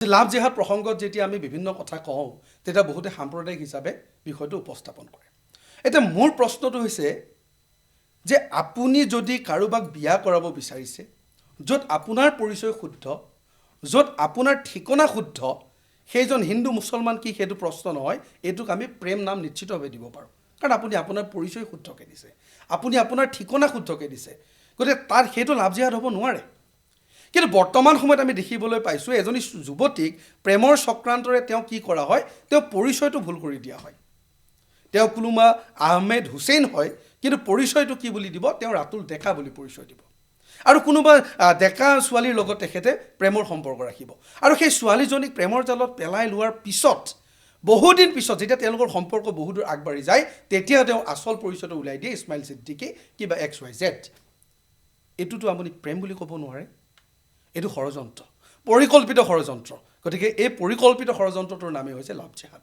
লাভ জেহাদ প্ৰসংগত যেতিয়া আমি বিভিন্ন কথা কওঁ তেতিয়া বহুতে সাম্প্ৰদায়িক হিচাপে বিষয়টো উপস্থাপন কৰে। এতিয়া মোৰ প্ৰশ্নটো হৈছে যে আপুনি যদি কাৰোবাক বিয়া কৰাব বিচাৰিছে য'ত আপোনাৰ পৰিচয় শুদ্ধ, য'ত আপোনাৰ ঠিকনা শুদ্ধ, সেইজন হিন্দু মুছলমান কি সেইটো প্ৰশ্ন নহয়, এইটোক আমি প্ৰেম নাম নিশ্চিতভাৱে দিব পাৰোঁ। কাৰণ আপুনি আপোনাৰ পৰিচয় শুদ্ধকৈ দিছে, আপুনি আপোনাৰ ঠিকনা শুদ্ধকৈ দিছে, গতিকে তাৰ সেইটো লাভ জেহাদ হ'ব নোৱাৰে। কিন্তু বৰ্তমান সময়ত আমি দেখিবলৈ পাইছোঁ এজনী যুৱতীক প্ৰেমৰ চক্ৰান্তৰে তেওঁ কি কৰা হয়, তেওঁ পৰিচয়টো ভুল কৰি দিয়া হয়। তেওঁ কোনোবা আহমেদ হুছেইন হয়, কিন্তু পৰিচয়টো কি বুলি দিব, তেওঁ ৰাতুল ডেকা বুলি পৰিচয় দিব। আৰু কোনোবা ডেকা ছোৱালীৰ লগত তেখেতে প্ৰেমৰ সম্পৰ্ক ৰাখিব। আৰু সেই ছোৱালীজনীক প্ৰেমৰ জালত পেলাই লোৱাৰ পিছত বহুদিন পিছত যেতিয়া তেওঁলোকৰ সম্পৰ্ক বহুদূৰ আগবাঢ়ি যায়, তেতিয়া তেওঁ আচল পৰিচয়টো উলিয়াই দিয়ে, ইছমাইল ছিদ্দিকী কিবা XYZ। এইটোতো আপুনি প্ৰেম বুলি ক'ব নোৱাৰে, এইটো ষড়যন্ত্ৰ, পৰিকল্পিত ষড়যন্ত্ৰ। গতিকে এই পৰিকল্পিত ষড়যন্ত্ৰটোৰ নামেই হৈছে লাভ জেহাদ।